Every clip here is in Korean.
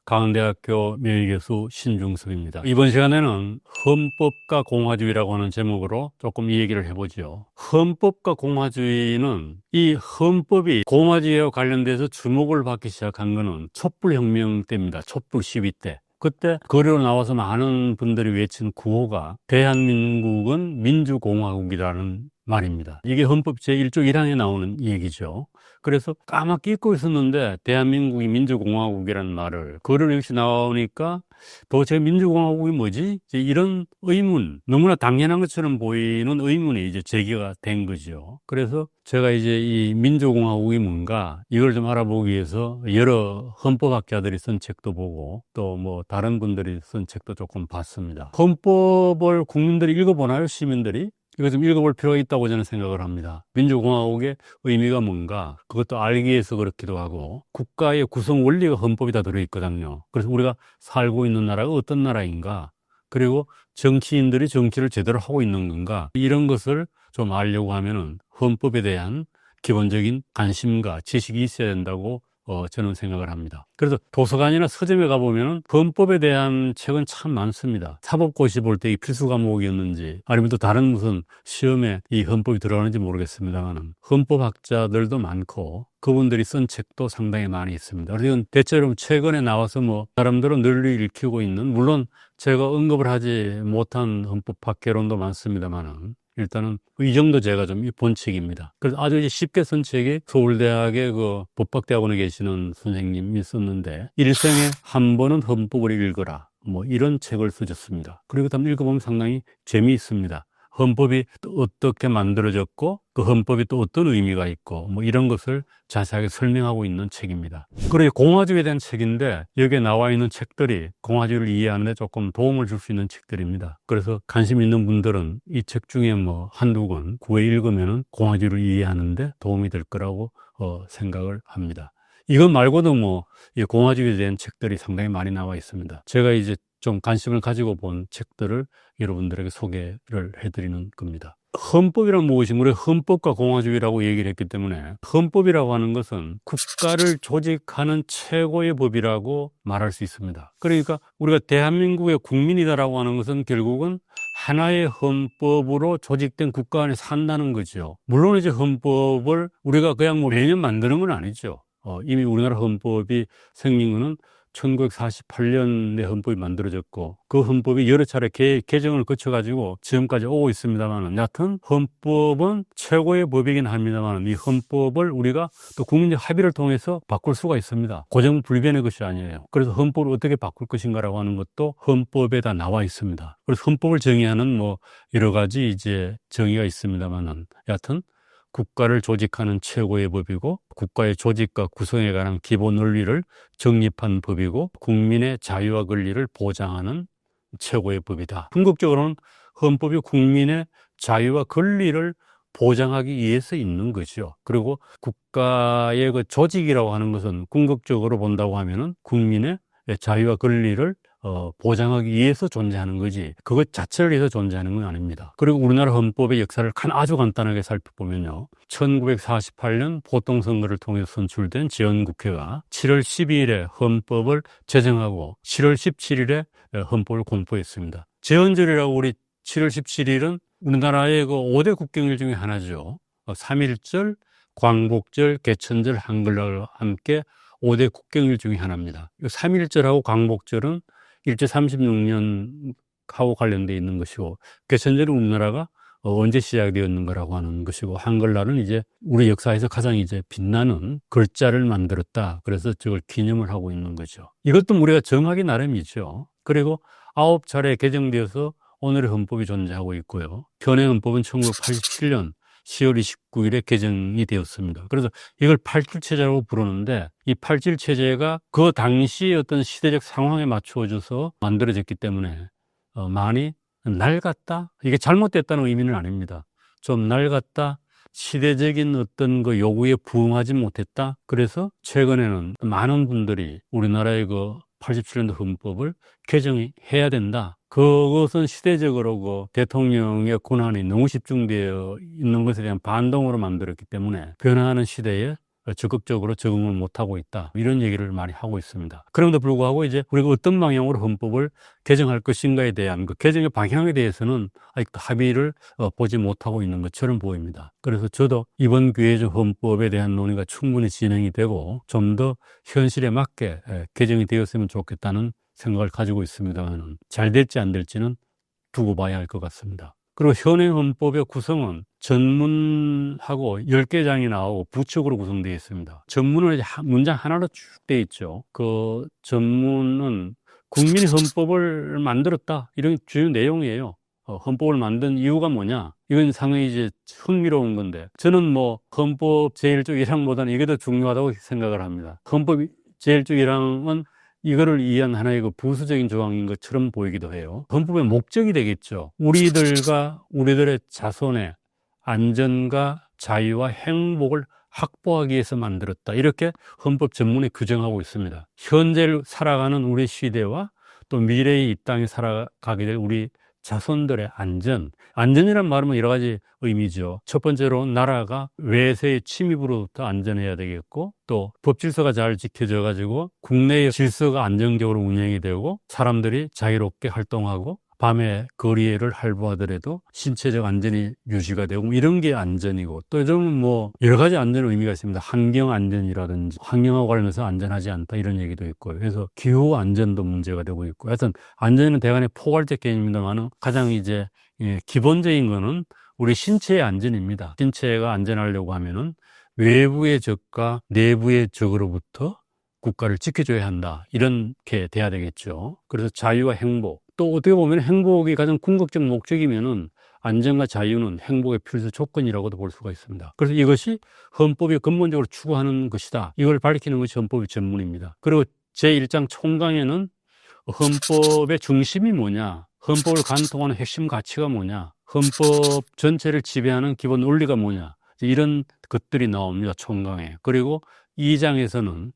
강원대학교 명예교수 신중섭입니다. 이번 시간에는 헌법과 공화주의라고 하는 제목으로 조금 이 얘기를 해보죠. 헌법과 공화주의는 이 헌법이 공화주의와 관련돼서 주목을 받기 시작한 것은 촛불혁명 때입니다. 촛불 시위 때. 그때 거리로 나와서 많은 분들이 외친 구호가 대한민국은 민주공화국이라는 말입니다. 이게 헌법 제1조 1항에 나오는 얘기죠. 그래서 까맣게 잊고 있었는데 대한민국이 민주공화국이라는 말을 거리로 역시 나오니까 도대체 민주공화국이 뭐지? 이제 이런 의문, 너무나 당연한 것처럼 보이는 의문이 이제 제기가 된 거죠. 그래서 제가 이제 이 민주공화국이 뭔가 이걸 좀 알아보기 위해서 여러 헌법학자들이 쓴 책도 보고 또 뭐 다른 분들이 쓴 책도 조금 봤습니다. 헌법을 국민들이 읽어보나요? 시민들이? 이거 좀 읽어볼 필요가 있다고 저는 생각을 합니다. 민주공화국의 의미가 뭔가 그것도 알기 위해서 그렇기도 하고 국가의 구성 원리가 헌법에 다 들어있거든요. 그래서 우리가 살고 있는 나라가 어떤 나라인가, 그리고 정치인들이 정치를 제대로 하고 있는 건가, 이런 것을 좀 알려고 하면은 헌법에 대한 기본적인 관심과 지식이 있어야 된다고 저는 생각을 합니다. 그래서 도서관이나 서점에 가보면 헌법에 대한 책은 참 많습니다. 사법고시 볼 때 이 필수 과목이었는지 아니면 또 다른 무슨 시험에 이 헌법이 들어가는지 모르겠습니다만 헌법학자들도 많고 그분들이 쓴 책도 상당히 많이 있습니다. 그래서 이건 대체로 최근에 나와서 뭐 사람들은 널리 읽히고 있는, 물론 제가 언급을 하지 못한 헌법학 개론도 많습니다만은 일단은 이 정도 제가 좀 본 책입니다. 그래서 아주 이제 쉽게 쓴 책이 서울대학의 그 법학대학원에 계시는 선생님이 썼는데 일생에 한 번은 헌법을 읽어라, 뭐 이런 책을 쓰셨습니다. 그리고 한번 읽어보면 상당히 재미있습니다. 헌법이 또 어떻게 만들어졌고 그 헌법이 또 어떤 의미가 있고 뭐 이런 것을 자세하게 설명하고 있는 책입니다. 그리고 공화주의에 대한 책인데 여기에 나와 있는 책들이 공화주의를 이해하는 데 조금 도움을 줄 수 있는 책들입니다. 그래서 관심 있는 분들은 이 책 중에 뭐 한두 권 구해 읽으면 공화주의를 이해하는 데 도움이 될 거라고 생각을 합니다. 이것 말고도 뭐 이 공화주의에 대한 책들이 상당히 많이 나와 있습니다. 제가 이제 좀 관심을 가지고 본 책들을 여러분들에게 소개를 해드리는 겁니다. 헌법이란 무엇이, 우리가 헌법과 공화주의라고 얘기를 했기 때문에 헌법이라고 하는 것은 국가를 조직하는 최고의 법이라고 말할 수 있습니다. 그러니까 우리가 대한민국의 국민이다라고 하는 것은 결국은 하나의 헌법으로 조직된 국가 안에 산다는 거죠. 물론 이제 헌법을 우리가 그냥 뭐 매년 만드는 건 아니죠. 이미 우리나라 헌법이 생긴 거는 1948년에 헌법이 만들어졌고 그 헌법이 여러 차례 개정을 거쳐가지고 지금까지 오고 있습니다만, 여하튼 헌법은 최고의 법이긴 합니다만 이 헌법을 우리가 또 국민적 합의를 통해서 바꿀 수가 있습니다. 고정불변의 것이 아니에요. 그래서 헌법을 어떻게 바꿀 것인가라고 하는 것도 헌법에 다 나와 있습니다. 그래서 헌법을 정의하는 뭐 여러 가지 이제 정의가 있습니다만, 여하튼 국가를 조직하는 최고의 법이고 국가의 조직과 구성에 관한 기본 원리를 정립한 법이고 국민의 자유와 권리를 보장하는 최고의 법이다. 궁극적으로는 헌법이 국민의 자유와 권리를 보장하기 위해서 있는 거죠. 그리고 국가의 그 조직이라고 하는 것은 궁극적으로 본다고 하면은 국민의 자유와 권리를 보장하기 위해서 존재하는 거지 그것 자체를 위해서 존재하는 건 아닙니다. 그리고 우리나라 헌법의 역사를 아주 간단하게 살펴보면요, 1948년 보통선거를 통해서 선출된 지원국회가 7월 12일에 헌법을 제정하고 7월 17일에 헌법을 공포했습니다. 제헌절이라고 우리 7월 17일은 우리나라의 그 5대 국경일 중에 하나죠. 3.1절, 광복절, 개천절, 한글날과 함께 5대 국경일 중에 하나입니다. 3.1절하고 광복절은 일제 36년하고 관련되어 있는 것이고, 개천절은 우리나라가 언제 시작되었는 거라고 하는 것이고, 한글날은 이제 우리 역사에서 가장 이제 빛나는 글자를 만들었다. 그래서 저걸 기념을 하고 있는 거죠. 이것도 우리가 정하기 나름이죠. 그리고 9차례 개정되어서 오늘의 헌법이 존재하고 있고요. 현행 헌법은 1987년 10월 29일에 개정이 되었습니다. 그래서 이걸 87체제라고 부르는데 이 87체제가 그 당시의 어떤 시대적 상황에 맞추어져서 만들어졌기 때문에 많이 낡았다? 이게 잘못됐다는 의미는 아닙니다. 좀 낡았다? 시대적인 어떤 그 요구에 부응하지 못했다? 그래서 최근에는 많은 분들이 우리나라의 그 87년도 헌법을 개정해야 된다. 그것은 시대적으로 그 대통령의 권한이 너무 집중되어 있는 것에 대한 반동으로 만들었기 때문에 변화하는 시대에 적극적으로 적응을 못하고 있다. 이런 얘기를 많이 하고 있습니다. 그럼에도 불구하고 이제 우리가 어떤 방향으로 헌법을 개정할 것인가에 대한 그 개정의 방향에 대해서는 아직도 합의를 보지 못하고 있는 것처럼 보입니다. 그래서 저도 이번 기회에 헌법에 대한 논의가 충분히 진행이 되고 좀 더 현실에 맞게 개정이 되었으면 좋겠다는 생각을 가지고 있습니다만 잘 될지 안 될지는 두고 봐야 할 것 같습니다. 그리고 현행 헌법의 구성은 전문하고 10개 장이 나오고 부축으로 구성되어 있습니다. 전문은 문장 하나로 쭉 되어 있죠. 그 전문은 국민이 헌법을 만들었다. 이런 주요 내용이에요. 헌법을 만든 이유가 뭐냐? 이건 상당히 이제 흥미로운 건데, 저는 뭐 헌법 제1조 1항보다는 이게 더 중요하다고 생각을 합니다. 헌법 제1조 1항은 이거를 위한 하나의 그 부수적인 조항인 것처럼 보이기도 해요. 헌법의 목적이 되겠죠. 우리들의 자손의 안전과 자유와 행복을 확보하기 위해서 만들었다. 이렇게 헌법 전문에 규정하고 있습니다. 현재 살아가는 우리 시대와 또 미래의 이 땅에 살아가게 될 우리 자손들의 안전이란 말은 여러 가지 의미죠. 첫 번째로 나라가 외세의 침입으로부터 안전해야 되겠고, 또 법질서가 잘 지켜져 가지고 국내의 질서가 안정적으로 운영이 되고 사람들이 자유롭게 활동하고 밤에 거리를 활보하더라도 신체적 안전이 유지가 되고 이런 게 안전이고, 또 요즘은 뭐 여러 가지 안전 의미가 있습니다. 환경 안전이라든지 환경하고 관련해서 안전하지 않다 이런 얘기도 있고, 그래서 기후 안전도 문제가 되고 있고, 하여튼 안전은 대간의 포괄적 개념입니다만 가장 이제 기본적인 거는 우리 신체의 안전입니다. 신체가 안전하려고 하면은 외부의 적과 내부의 적으로부터 국가를 지켜줘야 한다. 이렇게 돼야 되겠죠. 그래서 자유와 행복, 또 어떻게 보면 행복이 가장 궁극적 목적이면은 안전과 자유는 행복의 필수 조건이라고도 볼 수가 있습니다. 그래서 이것이 헌법이 근본적으로 추구하는 것이다. 이걸 밝히는 것이 헌법의 전문입니다. 그리고 제1장 총강에는 헌법의 중심이 뭐냐, 헌법을 관통하는 핵심 가치가 뭐냐, 헌법 전체를 지배하는 기본 원리가 뭐냐, 이런 것들이 나옵니다. 총강에. 그리고 2장에서는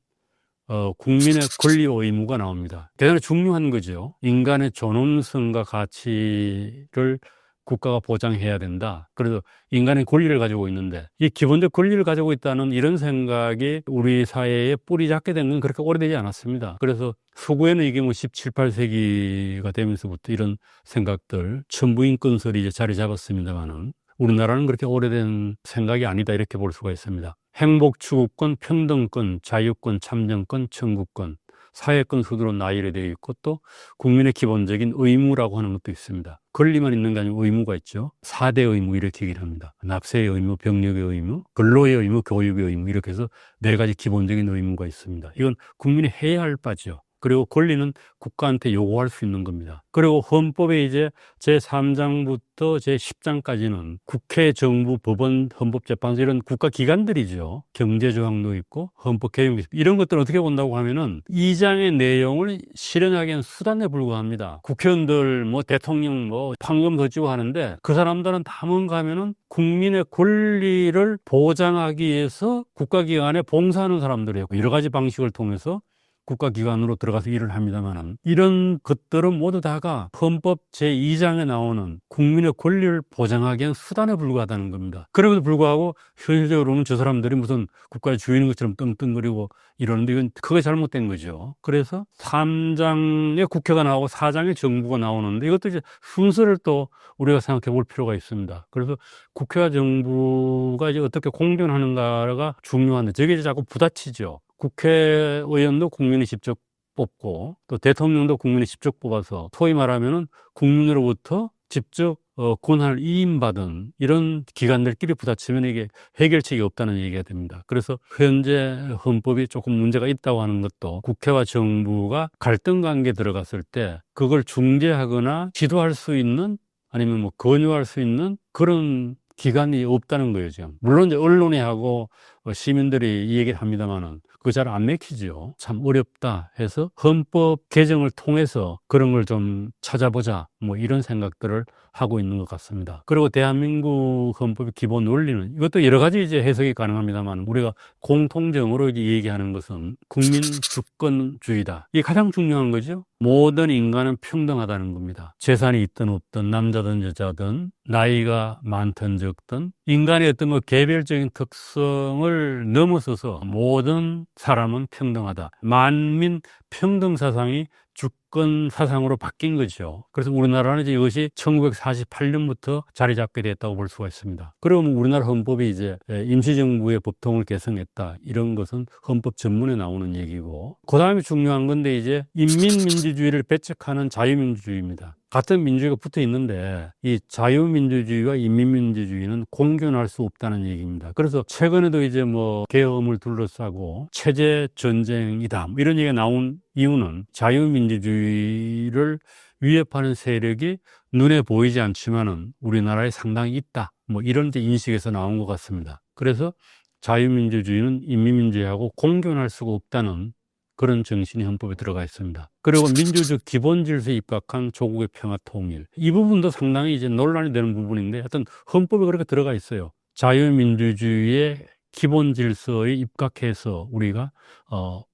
국민의 권리와 의무가 나옵니다. 대단히 중요한 거죠. 인간의 존엄성과 가치를 국가가 보장해야 된다. 그래서 인간의 권리를 가지고 있는데, 이 기본적 권리를 가지고 있다는 이런 생각이 우리 사회에 뿌리 잡게 된 건 그렇게 오래되지 않았습니다. 그래서 서구에는 이게 뭐 17, 18세기가 되면서부터 이런 생각들, 천부인권설이 이제 자리 잡았습니다만은 우리나라는 그렇게 오래된 생각이 아니다 이렇게 볼 수가 있습니다. 행복 추구권, 평등권, 자유권, 참정권, 청구권, 사회권 순으로 나열이 되어 있고, 또 국민의 기본적인 의무라고 하는 것도 있습니다. 권리만 있는 게 아니고 의무가 있죠. 4대 의무 이렇게 얘기를 합니다. 납세의 의무, 병력의 의무, 근로의 의무, 교육의 의무, 이렇게 해서 4가지 기본적인 의무가 있습니다. 이건 국민이 해야 할 바죠. 그리고 권리는 국가한테 요구할 수 있는 겁니다. 그리고 헌법의 이제 제3장부터 제10장까지는 국회, 정부, 법원, 헌법재판소 이런 국가기관들이죠. 경제조항도 있고 헌법개혁도 있고, 이런 것들을 어떻게 본다고 하면은 2장의 내용을 실현하기 위한 수단에 불과합니다. 국회의원들, 뭐 대통령, 뭐 판검 덧지고 하는데 그 사람들은 다 뭔가 하면은 국민의 권리를 보장하기 위해서 국가기관에 봉사하는 사람들이에요. 여러 가지 방식을 통해서 국가기관으로 들어가서 일을 합니다만, 이런 것들은 모두 다가 헌법 제2장에 나오는 국민의 권리를 보장하기 위한 수단에 불과하다는 겁니다. 그럼에도 불구하고 현실적으로는 저 사람들이 무슨 국가의 주인인 것처럼 떵떵거리고 이러는데, 이건 크게 잘못된 거죠. 그래서 3장에 국회가 나오고 4장에 정부가 나오는데, 이것도 이제 순서를 또 우리가 생각해 볼 필요가 있습니다. 그래서 국회와 정부가 이제 어떻게 공존하는가가 중요한데, 저게 이제 자꾸 부딪히죠. 국회의원도 국민이 직접 뽑고, 또 대통령도 국민이 직접 뽑아서, 소위 말하면은 국민으로부터 직접 권한을 위임받은 이런 기관들끼리 부딪히면 이게 해결책이 없다는 얘기가 됩니다. 그래서 현재 헌법이 조금 문제가 있다고 하는 것도, 국회와 정부가 갈등 관계에 들어갔을 때 그걸 중재하거나 지도할 수 있는, 아니면 뭐 권유할 수 있는 그런 기관이 없다는 거예요, 지금. 물론 이제 언론이 하고 시민들이 이 얘기를 합니다만은 그거 잘 안 맥히죠. 참 어렵다 해서 헌법 개정을 통해서 그런 걸 좀 찾아보자, 뭐 이런 생각들을 하고 있는 것 같습니다. 그리고 대한민국 헌법의 기본 원리는, 이것도 여러 가지 이제 해석이 가능합니다만, 우리가 공통적으로 얘기하는 것은 국민 주권주의다. 이게 가장 중요한 거죠. 모든 인간은 평등하다는 겁니다. 재산이 있든 없든 남자든 여자든 나이가 많든 적든 인간의 어떤 개별적인 특성을 넘어서서 모든 사람은 평등하다. 만민 평등 사상이 주권 사상으로 바뀐 거죠. 그래서 우리나라는 이제 이것이 1948년부터 자리 잡게 됐다고 볼 수가 있습니다. 그러면 우리나라 헌법이 이제 임시정부의 법통을 개성했다. 이런 것은 헌법 전문에 나오는 얘기고, 그 다음에 중요한 건데 이제 인민민주주의를 배척하는 자유민주주의입니다. 같은 민주주의가 붙어 있는데 이 자유민주주의와 인민민주주의는 공존할 수 없다는 얘기입니다. 그래서 최근에도 이제 뭐 계엄을 둘러싸고 체제 전쟁이다 뭐 이런 얘기가 나온 이유는 자유민주주의를 위협하는 세력이 눈에 보이지 않지만은 우리나라에 상당히 있다 뭐 이런 인식에서 나온 것 같습니다. 그래서 자유민주주의는 인민민주주의하고 공존할 수가 없다는 그런 정신이 헌법에 들어가 있습니다. 그리고 민주적 기본 질서에 입각한 조국의 평화 통일. 이 부분도 상당히 이제 논란이 되는 부분인데 하여튼 헌법에 그렇게 들어가 있어요. 자유민주주의의 기본 질서에 입각해서 우리가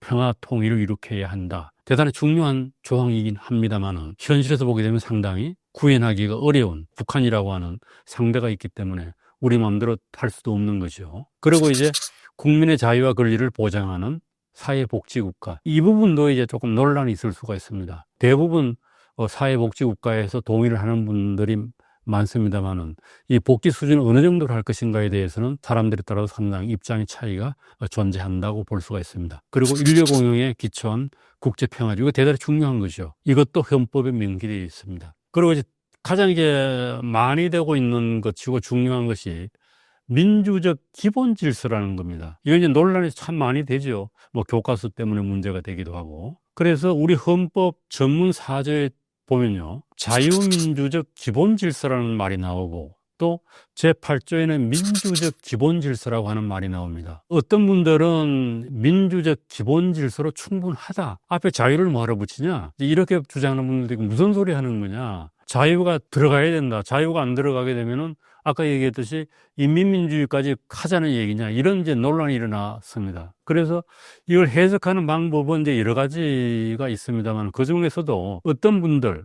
평화 통일을 이룩해야 한다. 대단히 중요한 조항이긴 합니다만은 현실에서 보게 되면 상당히 구현하기가 어려운 북한이라고 하는 상대가 있기 때문에 우리 마음대로 할 수도 없는 거죠. 그리고 이제 국민의 자유와 권리를 보장하는 사회복지국가. 이 부분도 이제 조금 논란이 있을 수가 있습니다. 대부분 사회복지국가에서 동의를 하는 분들이 많습니다만은 이 복지 수준을 어느 정도로 할 것인가에 대해서는 사람들에 따라서 상당히 입장의 차이가 존재한다고 볼 수가 있습니다. 그리고 인류 공용에 기초한 국제평화주의. 이거 대단히 중요한 거죠. 이것도 헌법에 명기되어 있습니다. 그리고 이제 가장 이제 많이 되고 있는 것이고 중요한 것이 민주적 기본 질서라는 겁니다. 이건 이제 논란이 참 많이 되죠. 뭐 교과서 때문에 문제가 되기도 하고. 그래서 우리 헌법 전문 사저에 보면요, 자유민주적 기본 질서라는 말이 나오고 또 제8조에는 민주적 기본 질서라고 하는 말이 나옵니다. 어떤 분들은 민주적 기본 질서로 충분하다. 앞에 자유를 뭐하러 붙이냐? 이렇게 주장하는 분들이 무슨 소리 하는 거냐? 자유가 들어가야 된다. 자유가 안 들어가게 되면은 아까 얘기했듯이 인민민주주의까지 하자는 얘기냐, 이런 이제 논란이 일어났습니다. 그래서 이걸 해석하는 방법은 이제 여러 가지가 있습니다만 그 중에서도 어떤 분들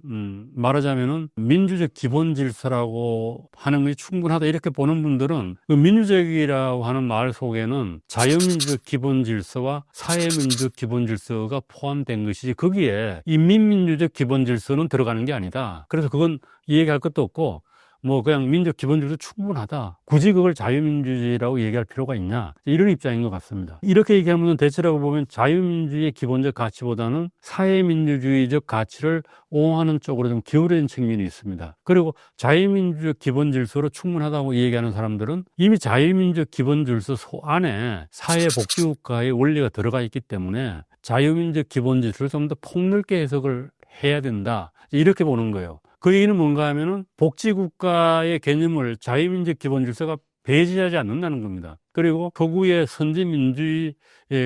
말하자면은 민주적 기본 질서라고 하는 것이 충분하다 이렇게 보는 분들은 그 민주적이라고 하는 말 속에는 자유민주적 기본 질서와 사회민주적 기본 질서가 포함된 것이지 거기에 인민민주적 기본 질서는 들어가는 게 아니다. 그래서 그건 얘기할 것도 없고 뭐 그냥 민족 기본질서 충분하다. 굳이 그걸 자유민주주의라고 얘기할 필요가 있냐, 이런 입장인 것 같습니다. 이렇게 얘기하면 대체라고 보면 자유민주주의의 기본적 가치보다는 사회민주주의적 가치를 옹호하는 쪽으로 좀 기울어진 측면이 있습니다. 그리고 자유민주적 기본질서로 충분하다고 얘기하는 사람들은 이미 자유민주적 기본질서 안에 사회복지국가의 원리가 들어가 있기 때문에 자유민주적 기본질서를 좀 더 폭넓게 해석을 해야 된다, 이렇게 보는 거예요. 그 얘기는 뭔가 하면은 복지국가의 개념을 자유민주적 기본질서가 배제하지 않는다는 겁니다. 그리고 서구의 선진민주주의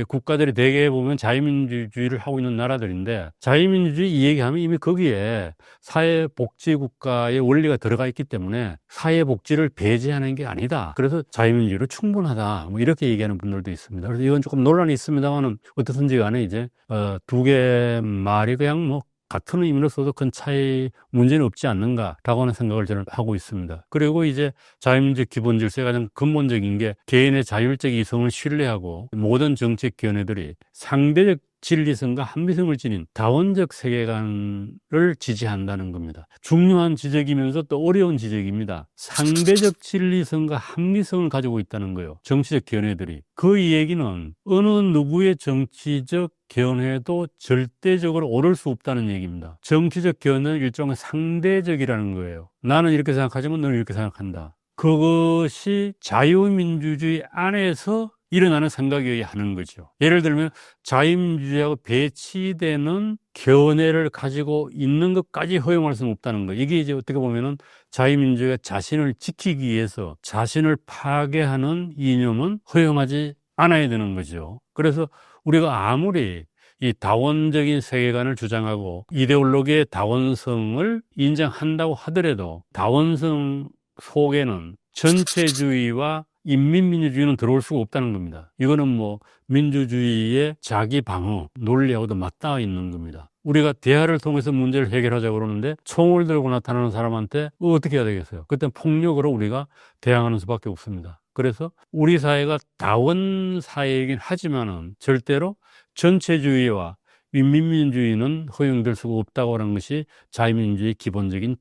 국가들이 대개 보면 자유민주주의를 하고 있는 나라들인데 자유민주주의 이 얘기하면 이미 거기에 사회복지국가의 원리가 들어가 있기 때문에 사회복지를 배제하는 게 아니다. 그래서 자유민주주의로 충분하다. 뭐 이렇게 얘기하는 분들도 있습니다. 그래서 이건 조금 논란이 있습니다만은 어떻든지 간에 이제 두 개 말이 그냥 뭐 같은 의미로서도 큰 차이, 문제는 없지 않는가라고 하는 생각을 저는 하고 있습니다. 그리고 이제 자유민주적 기본 질서의 가장 근본적인 게 개인의 자율적 이성을 신뢰하고 모든 정책 견해들이 상대적 진리성과 합리성을 지닌 다원적 세계관을 지지한다는 겁니다. 중요한 지적이면서 또 어려운 지적입니다. 상대적 진리성과 합리성을 가지고 있다는 거예요. 정치적 견해들이. 그 얘기는 어느 누구의 정치적 견해도 절대적으로 옳을 수 없다는 얘기입니다. 정치적 견해는 일종의 상대적이라는 거예요. 나는 이렇게 생각하지만 너는 이렇게 생각한다. 그것이 자유민주주의 안에서 일어나는 생각이어야 하는 거죠. 예를 들면 자유민주주의하고 배치되는 견해를 가지고 있는 것까지 허용할 수는 없다는 거예요. 이게 이제 어떻게 보면은 자유민주주의가 자신을 지키기 위해서 자신을 파괴하는 이념은 허용하지 않아야 되는 거죠. 그래서 우리가 아무리 이 다원적인 세계관을 주장하고 이데올로기의 다원성을 인정한다고 하더라도 다원성 속에는 전체주의와 인민민주주의는 들어올 수가 없다는 겁니다. 이거는 뭐 민주주의의 자기 방어 논리하고도 맞닿아 있는 겁니다. 우리가 대화를 통해서 문제를 해결하자고 그러는데 총을 들고 나타나는 사람한테 어떻게 해야 되겠어요? 그때 폭력으로 우리가 대항하는 수밖에 없습니다. 그래서 우리 사회가 다원 사회이긴 하지만은 절대로 전체주의와 인민민주주의는 허용될 수가 없다고 하는 것이 자유민주주의의 기본적인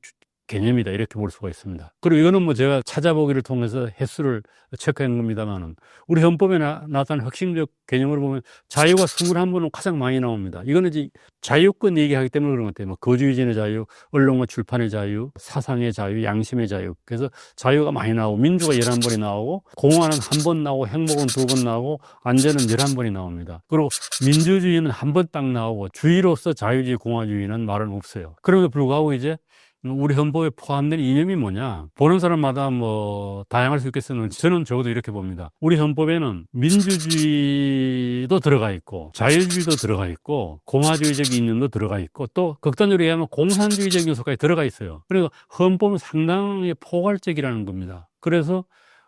개념이다, 이렇게 볼 수가 있습니다. 그리고 이거는 뭐 제가 찾아보기를 통해서 횟수를 체크한 겁니다만은 우리 헌법에 나타난 핵심적 개념으로 보면 자유가 21번은 가장 많이 나옵니다. 이거는 이제 자유권 얘기하기 때문에 그런 것 같아요. 뭐 거주의진의 자유, 언론과 출판의 자유, 사상의 자유, 양심의 자유. 그래서 자유가 많이 나오고 민주가 11번이 나오고 공화는 한 번 나오고 행복은 2번 나오고 안전은 11번이 나옵니다. 그리고 민주주의는 한 번 딱 나오고 주의로서 자유주의, 공화주의는 말은 없어요. 그럼에도 불구하고 이제 우리 헌법에 포함된 이념이 뭐냐? 보는 사람마다 뭐 다양할 수 있겠으나 저는 적어도 이렇게 봅니다. 우리 헌법에는 민주주의도 들어가 있고 자유주의도 들어가 있고 공화주의적 이념도 들어가 있고 또 극단적으로 얘기하면 공산주의적 요소까지 들어가 있어요. 그리고 헌법은 상당히 포괄적이라는 겁니다. 그래서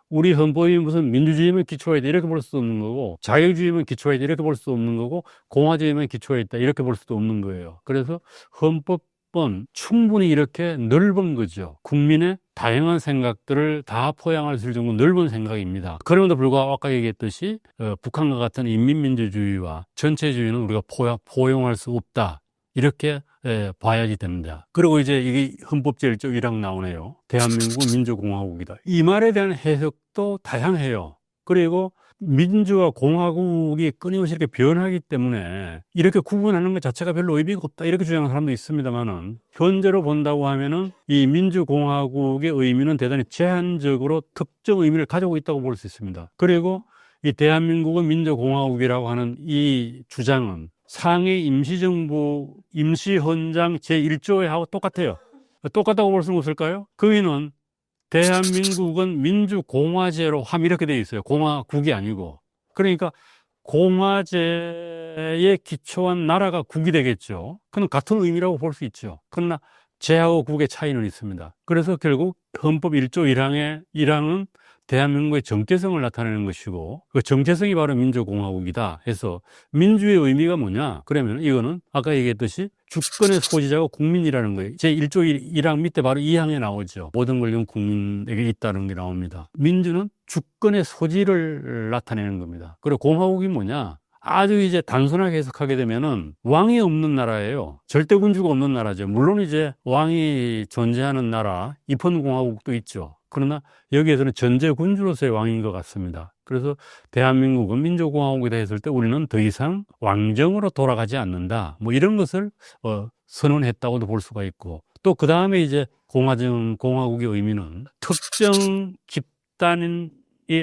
우리 헌법이 무슨 민주주의만 기초가 있다 이렇게 볼 수도 없는 거고 자유주의만 기초가 있다 이렇게 볼 수도 없는 거고 공화주의만 기초가 있다 이렇게 볼 수도 없는 거예요. 그래서 헌법 충분히 이렇게 넓은 거죠. 국민의 다양한 생각들을 다 포용할 수 있을 정도 넓은 생각입니다. 그럼에도 불구하고 아까 얘기했듯이 북한과 같은 인민민주주의와 전체주의는 우리가 포용할 수 없다. 이렇게 봐야지 됩니다. 그리고 이제 이게 헌법 제1조 1항 나오네요. 대한민국은 민주공화국이다. 이 말에 대한 해석도 다양해요. 그리고 민주와 공화국이 끊임없이 이렇게 변하기 때문에 이렇게 구분하는 것 자체가 별로 의미가 없다 이렇게 주장하는 사람도 있습니다만은 현재로 본다고 하면은 이 민주공화국의 의미는 대단히 제한적으로 특정 의미를 가지고 있다고 볼 수 있습니다. 그리고 이 대한민국은 민주공화국이라고 하는 이 주장은 상해 임시정부 임시헌장 제1조에 하고 똑같아요. 똑같다고 볼 수는 없을까요? 그 의미는 대한민국은 민주공화제로 함 이렇게 되어 있어요. 공화국이 아니고. 그러니까 공화제에 기초한 나라가 국이 되겠죠. 그건 같은 의미라고 볼 수 있죠. 그러나 제하고 국의 차이는 있습니다. 그래서 결국 헌법 1조 1항은 대한민국의 정체성을 나타내는 것이고 그 정체성이 바로 민주공화국이다 해서 민주의 의미가 뭐냐? 그러면 이거는 아까 얘기했듯이 주권의 소지자가 국민이라는 거예요. 제1조 1항 밑에 바로 2항에 나오죠. 모든 권력은 국민에게 있다는 게 나옵니다. 민주는 주권의 소지를 나타내는 겁니다. 그리고 공화국이 뭐냐? 아주 이제 단순하게 해석하게 되면은 왕이 없는 나라예요. 절대군주가 없는 나라죠. 물론 이제 왕이 존재하는 나라, 입헌공화국도 있죠. 그러나 여기에서는 전제군주로서의 왕인 것 같습니다. 그래서 대한민국은 민주공화국이다 했을 때 우리는 더 이상 왕정으로 돌아가지 않는다. 뭐 이런 것을 선언했다고도 볼 수가 있고 또 그 다음에 이제 공화국의 의미는 특정 집단이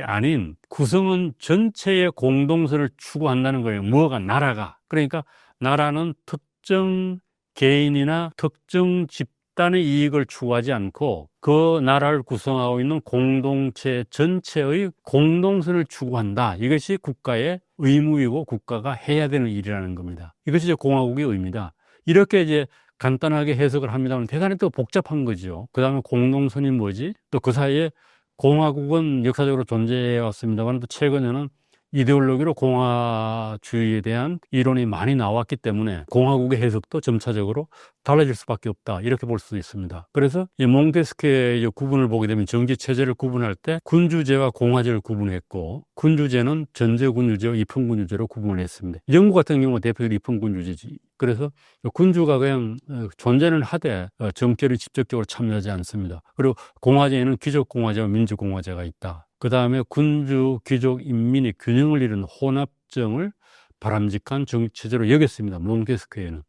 아닌 구성원 전체의 공동선을 추구한다는 거예요. 무엇가 나라가. 그러니까 나라는 특정 개인이나 특정 집단의 이익을 추구하지 않고 그 나라를 구성하고 있는 공동체 전체의 공동선을 추구한다. 이것이 국가의 의무이고 국가가 해야 되는 일이라는 겁니다. 이것이 이제 공화국의 의미다. 이렇게 이제 간단하게 해석을 합니다만 대단히 또 복잡한 거죠. 그 다음에 공동선이 뭐지? 또 그 사이에 공화국은 역사적으로 존재해 왔습니다만 또 최근에는 이데올로기로 공화주의에 대한 이론이 많이 나왔기 때문에 공화국의 해석도 점차적으로 달라질 수밖에 없다 이렇게 볼 수 있습니다. 그래서 이 몽테스키의 구분을 보게 되면 정치체제를 구분할 때 군주제와 공화제를 구분했고 군주제는 전제군주제와 입헌군주제로 구분을 했습니다. 영국 같은 경우는 대표적으로 입헌군주제지. 그래서 군주가 그냥 존재는 하되 정치를 직접적으로 참여하지 않습니다. 그리고 공화제에는 귀족공화제와 민주공화제가 있다. 그 다음에 군주, 귀족, 인민이 균형을 이루는 혼합정을 바람직한 정치체제로 여겼습니다. 몽테스크에는.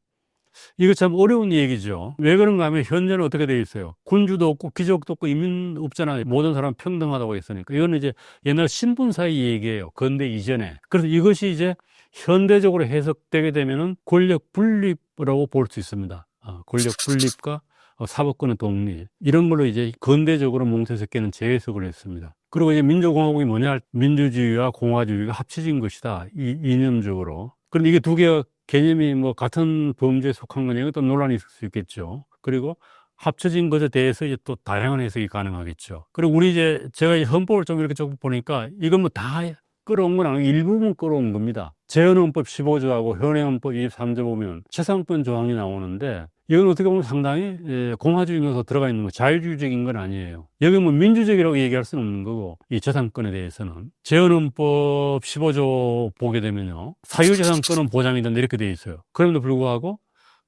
이거 참 어려운 얘기죠. 왜 그런가 하면 현재는 어떻게 되어 있어요? 군주도 없고 귀족도 없고 인민 없잖아요. 모든 사람 평등하다고 했으니까. 이거는 이제 옛날 신분사의 얘기예요. 근대 이전에. 그래서 이것이 이제 현대적으로 해석되게 되면은 권력 분립이라고 볼 수 있습니다. 권력 분립과 사법권의 독립. 이런 걸로 이제 근대적으로 몽테스키는 재해석을 했습니다. 그리고 이제 민주공화국이 뭐냐? 민주주의와 공화주의가 합쳐진 것이다. 이념적으로. 그런데 이게 두 개가 개념이 뭐 같은 범주에 속한 거냐면 또 논란이 있을 수 있겠죠. 그리고 합쳐진 것에 대해서 이제 또 다양한 해석이 가능하겠죠. 그리고 우리 제가 이 헌법을 좀 이렇게 좀 보니까 이건 뭐 다 끌어온 건 아니고 일부분 끌어온 겁니다. 재헌헌법 15조하고 현행헌법 23조 보면 재산권 조항이 나오는데 이건 어떻게 보면 상당히 공화주의 요소가 들어가 있는 거, 자유주의적인 건 아니에요. 여기 뭐 민주적이라고 얘기할 수는 없는 거고, 이 재산권에 대해서는 재헌헌법 15조 보게 되면요, 사유재산권은 보장이 된다 이렇게 돼 있어요. 그럼에도 불구하고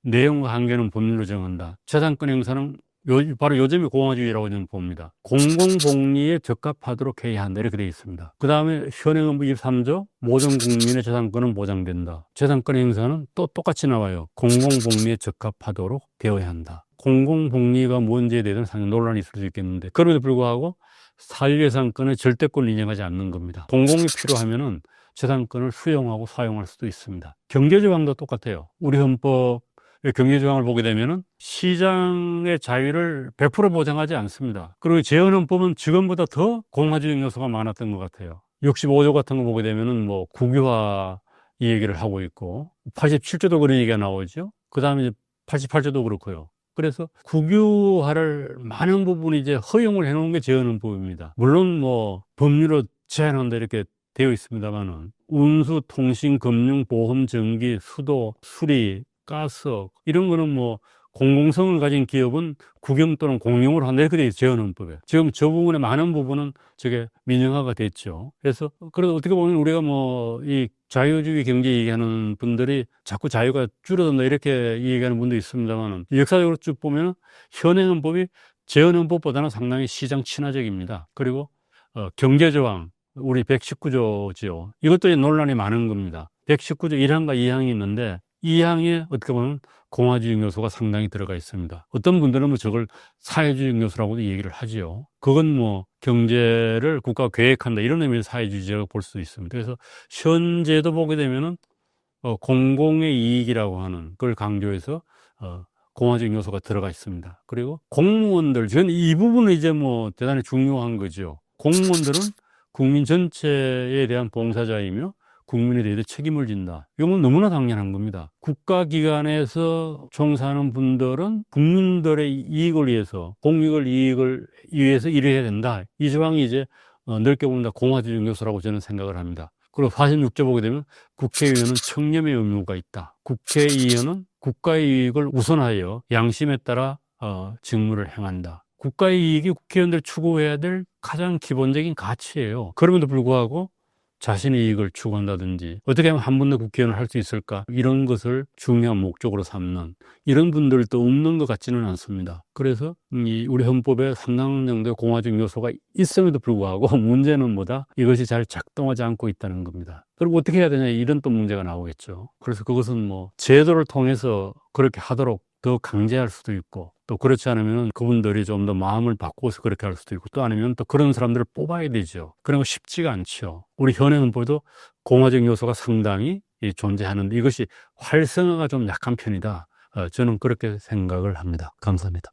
내용과 한계는 법률로 정한다. 재산권 행사는 바로 요즘의 공화주의라고 저는 봅니다. 공공복리에 적합하도록 해야 한다 이렇게 되어 있습니다. 그 다음에 현행헌법 23조 모든 국민의 재산권은 보장된다. 재산권 행사는 또 똑같이 나와요. 공공복리에 적합하도록 되어야 한다. 공공복리가 뭔지에 대해서는 상당히 논란이 있을 수 있겠는데 그럼에도 불구하고 사유재산권의 절대권을 인정하지 않는 겁니다. 공공이 필요하면은 재산권을 수용하고 사용할 수도 있습니다. 경제조항도 똑같아요. 우리 헌법 경제조항을 보게 되면은 시장의 자유를 100% 보장하지 않습니다. 그리고 재헌헌법은 지금보다 더 공화주의 요소가 많았던 것 같아요. 65조 같은 거 보게 되면은 뭐 국유화 이 얘기를 하고 있고 87조도 그런 얘기가 나오죠. 그 다음에 88조도 그렇고요. 그래서 국유화를 많은 부분이 이제 허용을 해놓은 게 재헌헌법입니다. 물론 뭐 법률로 제한한다 이렇게 되어 있습니다만은 운수, 통신, 금융, 보험, 전기, 수도, 수리, 가스 이런 거는 뭐 공공성을 가진 기업은 국영 또는 공용으로 한다 이렇게 돼 있어요. 재헌헌법에. 지금 저 부분의 많은 부분은 저게 민영화가 됐죠. 그래서 어떻게 보면 우리가 뭐 이 자유주의 경제 얘기하는 분들이 자꾸 자유가 줄어든다 이렇게 얘기하는 분도 있습니다만 역사적으로 쭉 보면 현행헌법이 재헌헌법보다는 상당히 시장 친화적입니다. 그리고 경제조항 우리 119조죠. 이것도 논란이 많은 겁니다. 119조 1항과 2항이 있는데 2항에 어떻게 보면 공화주의 요소가 상당히 들어가 있습니다. 어떤 분들은 뭐 저걸 사회주의 요소라고도 얘기를 하지요. 그건 뭐 경제를 국가가 계획한다 이런 의미에서 사회주의라고 볼 수도 있습니다. 그래서 현재도 보게 되면은 공공의 이익이라고 하는 걸 강조해서 공화적 요소가 들어가 있습니다. 그리고 공무원들, 저는 이 부분은 이제 뭐 대단히 중요한 거죠. 공무원들은 국민 전체에 대한 봉사자이며 국민에 대해서 책임을 진다. 이건 너무나 당연한 겁니다. 국가기관에서 종사하는 분들은 국민들의 이익을 위해서, 공익을 이익을 위해서 일을 해야 된다. 이 조항이 이제 넓게 보면 공화주의 요소라고 저는 생각을 합니다. 그리고 46조 보게 되면 국회의원은 청렴의 의무가 있다. 국회의원은 국가의 이익을 우선하여 양심에 따라 직무를 행한다. 국가의 이익이 국회의원들 추구해야 될 가장 기본적인 가치예요. 그럼에도 불구하고 자신의 이익을 추구한다든지 어떻게 하면 한 번 더 국회의원을 할 수 있을까 이런 것을 중요한 목적으로 삼는 이런 분들도 없는 것 같지는 않습니다. 그래서 우리 헌법에 상당 정도의 공화적 요소가 있음에도 불구하고 문제는 뭐다? 이것이 잘 작동하지 않고 있다는 겁니다. 그리고 어떻게 해야 되냐 이런 또 문제가 나오겠죠. 그래서 그것은 뭐 제도를 통해서 그렇게 하도록 더 강제할 수도 있고 또 그렇지 않으면 그분들이 좀 더 마음을 바꿔서 그렇게 할 수도 있고 또 아니면 또 그런 사람들을 뽑아야 되죠. 그런 거 쉽지가 않죠. 우리 현행헌법도 공화적 요소가 상당히 존재하는데 이것이 활성화가 좀 약한 편이다. 저는 그렇게 생각을 합니다. 감사합니다.